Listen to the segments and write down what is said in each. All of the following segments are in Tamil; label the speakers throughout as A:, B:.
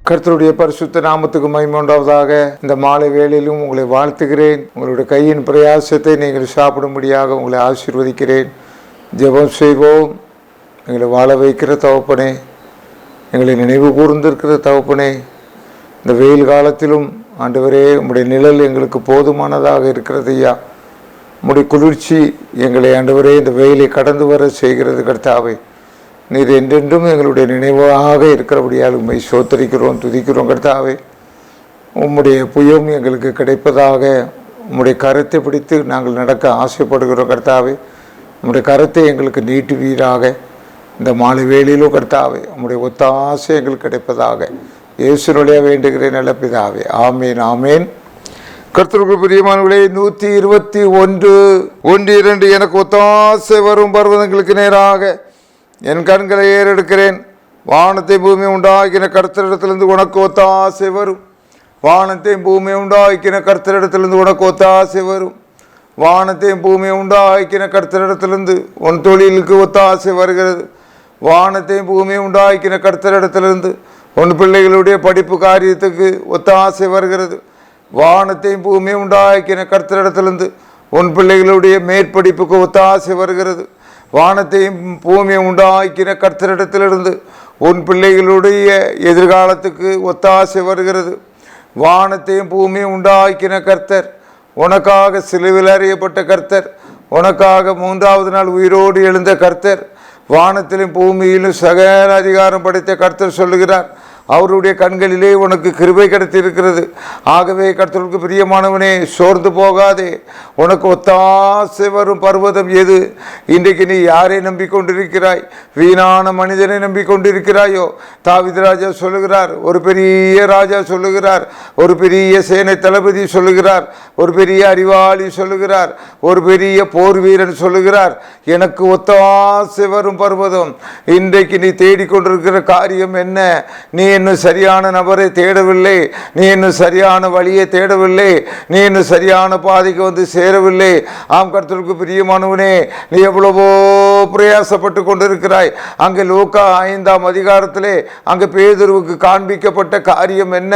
A: கர்த்தருடைய பரிசுத்த நாமத்துக்கு மகிமை உண்டாவதாக. இந்த மாலை வேளையிலும் உங்களை வாழ்த்துகிறேன். உங்களுடைய கையின் பிரயாசத்தை நீங்கள் சாப்பிடும்படியாக உங்களை ஆசீர்வதிக்கிறேன். ஜெபம் செய்வோம். எங்களை வாழ வைக்கிற தகப்பனே, எங்களை நினைவு கூர்ந்திருக்கிற தகப்பனே, இந்த வெயில் காலத்திலும் ஆண்டவரே உம்முடைய நிழல் எங்களுக்கு போதுமானதாக இருக்கிறது ஐயா. உம்முடைய குளிர்ச்சி எங்களை ஆண்டவரே இந்த வெயிலை கடந்து வர செய்கிறது கர்த்தாவே. நீர் என்றென்றும் எங்களுடைய நினைவாக இருக்கிறபடியால் உம்மை சோத்தரிக்கிறோம், துதிக்கிறோம் கர்த்தாவே. உம்முடைய புயம் எங்களுக்கு கிடைப்பதாக உம்முடைய கரத்தை பிடித்து நாங்கள் நடக்க ஆசைப்படுகிறோம் கர்த்தாவே. உம்முடைய கரத்தை எங்களுக்கு நீட்டுவீராக. இந்த மாலை வேளையிலும் கர்த்தாவே உம்முடைய ஒத்தாசை எங்களுக்கு கிடைப்பதாக இயேசுவினுடைய வேண்டுகிறேன் நல்ல பிதாவே. ஆமேன் ஆமேன். கர்த்தருக்கு பிரியமானவர்களே, 121:1-2 எனக்கு ஒத்தாசை வரும் பர்வதங்களுக்கு நேராக என் கண்களை ஏறெடுக்கிறேன். வானத்தை பூமியை உண்டாக்கின கர்த்தரிடத்திலிருந்து உனக்கு ஒத்தாசை வரும். வானத்தையும் பூமியை உண்டாக்கின கர்த்தரிடத்திலிருந்து உனக்கு ஒத்தாசை வரும். வானத்தையும் பூமியை உண்டாக்கின கர்த்தரிடத்திலிருந்து உன் தொழிலுக்கு ஒத்தாசை வருகிறது. வானத்தையும் பூமியை உண்டாக்கின கர்த்தரிடத்திலிருந்து உன் பிள்ளைகளுடைய படிப்பு காரியத்துக்கு ஒத்தாசை வருகிறது. வானத்தையும் பூமியை உண்டாக்கின கர்த்தரிடத்திலிருந்து உன் பிள்ளைகளுடைய மேற்படிப்புக்கு ஒத்தாசை வருகிறது. வானத்தையும் பூமியை உண்டாக்கின கர்த்தரிடத்திலிருந்து உன் பிள்ளைகளுடைய எதிர்காலத்துக்கு ஒத்தாசை வருகிறது. வானத்தையும் பூமியை உண்டாக்கின கர்த்தர், உனக்காக சிலுவையில் அறியப்பட்ட கர்த்தர், உனக்காக 3ஆவது நாள் உயிரோடு எழுந்த கர்த்தர், வானத்திலும் பூமியிலும் சகல அதிகாரம் படைத்த கர்த்தர் சொல்லுகிறார், அவருடைய கண்களிலே உனக்கு கிருபை கிடைத்திருக்கிறது. ஆகவே கர்த்தருக்கு பிரியமானவனே, சோர்ந்து போகாதே. உனக்கு ஒத்தாசை வரும் பர்வதம் எது? இன்றைக்கு நீ யாரை நம்பிக்கொண்டிருக்கிறாய்? வீணான மனிதனை நம்பிக்கொண்டிருக்கிறாயோ? தாவீது ராஜா சொல்லுகிறார், ஒரு பெரிய ராஜா சொல்லுகிறார், ஒரு பெரிய சேனை தளபதி சொல்லுகிறார், ஒரு பெரிய அறிவாளி சொல்லுகிறார், ஒரு பெரிய போர் வீரன் சொல்லுகிறார், எனக்கு ஒத்தாசை வரும் பர்வதம். இன்றைக்கு நீ தேடிக்கொண்டிருக்கிற காரியம் என்ன? நீ இன்னும் சரியான நபரை தேடவில்லை, நீ இன்னும் சரியான வழியை தேடவில்லை, நீ இன்னும் சரியான பாதைக்கு வந்து சேரவில்லை. ஆம் கர்த்தருக்கு பிரியமானவனே, நீ எவ்வளவோ பிரயாசப்பட்டு கொண்டிருக்கிறாய். அங்கே லூக்கா 5ஆம் அதிகாரத்திலே அங்கே பேதுருவுக்கு காண்பிக்கப்பட்ட காரியம் என்ன?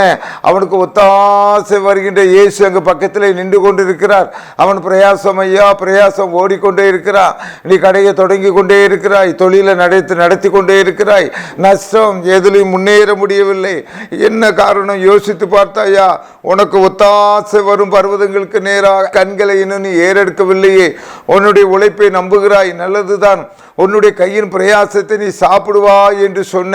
A: அவனுக்கு ஒத்தாசை வருகின்ற இயேசு அங்கு பக்கத்திலே நின்று கொண்டிருக்கிறார். அவன் பிரயாசம் ஐயா பிரயாசம் ஓடிக்கொண்டே இருக்கிறான். நீ கடையை தொடங்கி கொண்டே இருக்கிறாய், தொழிலை நடத்தி கொண்டே இருக்கிறாய். நஷ்டம், எதிலையும் முன்னேற முடியவில்லை. என்ன காரணம்? யோசித்து பார்த்தாயா? உனக்கு ஒத்தாசை வரும் பர்வதங்களுக்கு நேராக கண்களை இன்னும் நீ ஏறெடுக்கவில்லையே. உன்னுடைய உழைப்பை நம்புகிறாய், நல்லதுதான். உன்னுடைய கையின் பிரயாசத்தை நீ சாப்பிடுவாய் என்று சொன்ன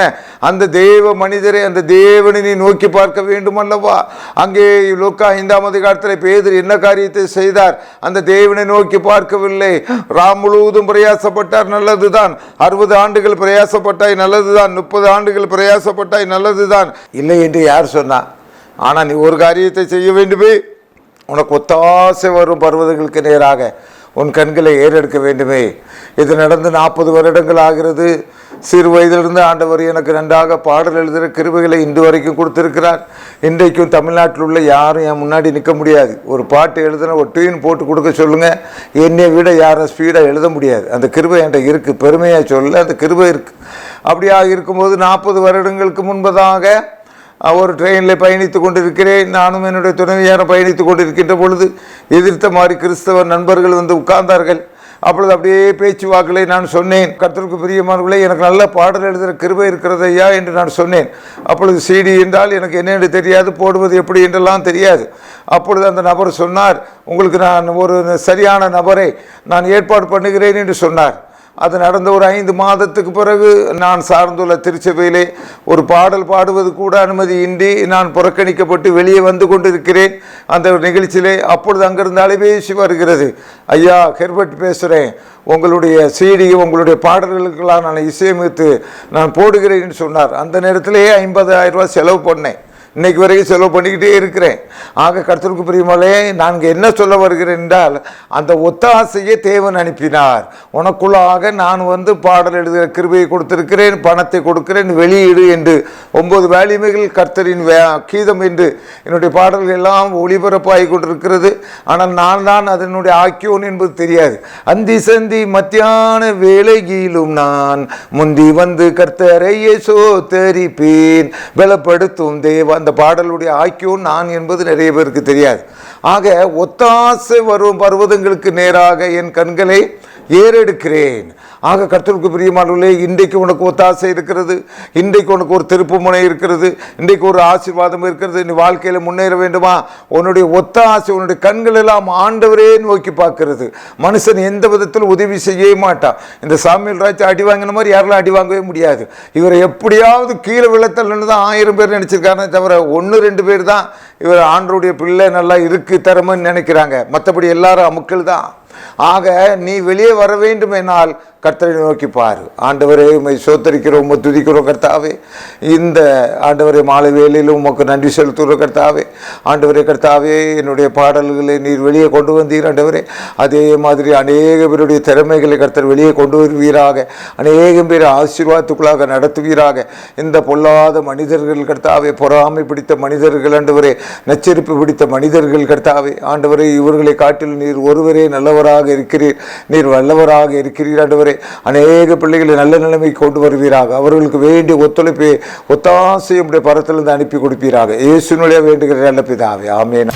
A: அந்த தேவ மனிதரை, அந்த தேவனை நீ நோக்கி பார்க்க வேண்டும் அல்லவா? அங்கே லூக்கா 5ஆம் அதிகாரத்தில் பேதுரு என்ன காரியத்தை செய்தார்? அந்த தேவனை நோக்கி பார்க்கவில்லை. ராம் முழுவதும் பிரயாசப்பட்டார், நல்லதுதான். 60 ஆண்டுகள் பிரயாசப்பட்டாய், நல்லதுதான். 30 ஆண்டுகள் பிரயாசப்பட்டாய், நல்லதுதான். இல்லை என்று யார் சொன்னா? ஆனால் நீ ஒரு காரியத்தை செய்ய வேண்டுமே. உனக்கு ஒத்தாசை வரும் பர்வதங்களுக்கு நேராக உன் கண்களை ஏறெடுக்க வேண்டுமே. இது நடந்து 40 வருடங்கள் ஆகிறது. சிறு வயதிலிருந்து ஆண்டவர் எனக்கு நன்றாக பாடல் எழுதுகிற கிருபைகளை இன்று வரைக்கும் கொடுத்திருக்கிறார். இன்றைக்கும் தமிழ்நாட்டில் உள்ள யாரும் என் முன்னாடி நிற்க முடியாது. ஒரு பாட்டு எழுதுன ஒரு டியூன் போட்டு கொடுக்க சொல்லுங்கள், என்னை விட யாரும் ஸ்பீடாக எழுத முடியாது. அந்த கிருபை என்கிட்ட இருக்குது, பெருமையாக சொல்ல அந்த கிருபை இருக்குது. அப்படியாக இருக்கும்போது 40 வருடங்களுக்கு முன்பதாக ஒரு ட்ரெயினில் பயணித்து கொண்டிருக்கிறேன். நானும் என்னுடைய துணைவியாரும் பயணித்து கொண்டிருக்கின்ற பொழுது எதிர்த்த மாதிரி கிறிஸ்தவ நண்பர்கள் வந்து உட்கார்ந்தார்கள். அப்பொழுது அப்படியே பேச்சு வாக்களை நான் சொன்னேன், கர்த்தருக்கு பிரியமானவர்களே, எனக்கு நல்ல பாடல் எழுதுகிற கிருபை இருக்கிறது ஐயா என்று நான் சொன்னேன். அப்பொழுது சிடி என்றால் எனக்கு என்னென்று தெரியாது, போடுவது எப்படி என்றெல்லாம் தெரியாது. அப்பொழுது அந்த நபர் சொன்னார், உங்களுக்கு நான் ஒரு சரியான நபரை நான் ஏற்பாடு பண்ணுகிறேன் என்று சொன்னார். அது நடந்த ஒரு 5 மாதத்துக்கு பிறகு நான் சார்ந்துள்ள திருச்சபையிலே ஒரு பாடல் பாடுவது கூட அனுமதி இன்றி நான் புறக்கணிக்கப்பட்டு வெளியே வந்து கொண்டிருக்கிறேன் அந்த நிகழ்ச்சியிலே. அப்பொழுது அங்கிருந்து அலைபேசி வருகிறது, ஐயா ஹெர்பர்ட் பேசுகிறேன், உங்களுடைய சிடி உங்களுடைய பாடல்களுக்கெல்லாம் நான் இசையமைத்து நான் போடுகிறேன்னு சொன்னார். அந்த நேரத்திலேயே 50,000 ரூபாய் செலவு பண்ணேன். இன்னைக்கு வரைக்கும் செலவு பண்ணிக்கிட்டே இருக்கிறேன். ஆக கர்த்தருக்கு பிரியமானே, நான் என்ன சொல்ல வருகிறேன் என்றால், அந்த ஒத்தாசையை தேவன் அனுப்பினார். உனக்குள்ளாக நான் பாடல் எழுதுகிற கிருபையை கொடுத்திருக்கிறேன், பணத்தை கொடுக்கிறேன், வெளியீடு என்று 9 வேலைமைகள் கர்த்தரின் கீதம் என்று என்னுடைய பாடல்கள் எல்லாம் ஒளிபரப்பாகி கொண்டிருக்கிறது. ஆனால் நான் தான் அதனுடைய ஆக்கியோன் என்பது தெரியாது. அந்தி சந்தி மத்தியான வேளையிலும் நான் முந்தி வந்து கர்த்தரையே சோத்தரிப்பேன், பலப்படுத்தும் தேவ. அந்த பாடலுடைய ஆக்கியோன் நான் என்பது நிறைய பேருக்கு தெரியாது. ஆக ஒத்தாசை வரும் பர்வதங்களுக்கு நேராக என் கண்களை ஏறெடுக்கிறேன். ஆக கர்த்தருக்கு பிரியமானவர்களே, இன்றைக்கு உனக்கு ஒத்தாசை இருக்கிறது, இன்றைக்கு உனக்கு ஒரு திருப்பு முனை இருக்கிறது, இன்றைக்கு ஒரு ஆசீர்வாதம் இருக்கிறது. நீ வாழ்க்கையில் முன்னேற வேண்டுமா? உன்னுடைய ஒத்தாசை, உன்னுடைய கண்கள் எல்லாம் ஆண்டவரே நோக்கி பார்க்கிறது. மனுஷன் எந்த விதத்தில் உதவி செய்யவே மாட்டான். இந்த சாமியல் ராஜ் அடி வாங்கின மாதிரி யாரெல்லாம் அடி வாங்கவே முடியாது. இவரை எப்படியாவது கீழே விழத்தல்னு தான் 1000 பேர் நினச்சிருக்காருனே தவிர 1-2 பேர் தான் இவர் ஆண்டவருடைய பிள்ளை நல்லா இருக்கு தரமன்னு நினைக்கிறாங்க. மற்றபடி எல்லாரும் அமுக்கள் தான். ஆக நீ வெளியே வர வேண்டும் என்னால் கர்த்தரை நோக்கி பாரு. ஆண்டவரே, உம்மை சோத்தரிக்கிறோம், உம்மை துதிக்கிறோம் கர்த்தாவே. இந்த ஆண்டவரே மாலை வேளையிலும் உமக்கு நன்றி செலுத்துகிற கர்த்தாவே. ஆண்டவரே கர்த்தாவே, என்னுடைய பாடல்களை நீர் வெளியே கொண்டு வந்தீர் ஆண்டவரே. அதே மாதிரி அநேக பேருடைய திறமைகளை கர்த்தர் வெளியே கொண்டு வருவீராக. அநேகம் பேர் ஆசீர்வாதத்துக்குள்ளாக நடத்துவீராக. இந்த பொல்லாத மனிதர்கள் கர்த்தாவே, பொறாமை பிடித்த மனிதர்கள் ஆண்டவரே, நச்சரிப்பு பிடித்த மனிதர்கள் கர்த்தாவே, ஆண்டவரே இவர்களை காட்டில் நீர் ஒருவரே நல்லவராக இருக்கிறீர், நீர் வல்லவராக இருக்கிறீர் ஆண்டவரே. அநேக பிள்ளைகளை நல்ல நிலைமை கொண்டு வருவீராக. அவர்களுக்கு வேண்டிய ஒத்துழைப்பை ஒத்தாசையுடைய பரத்திலிருந்து அனுப்பி கொடுப்பீராக. இயேசுவினுடைய வேண்டுகிற நல்ல பிதாவே, ஆமென்.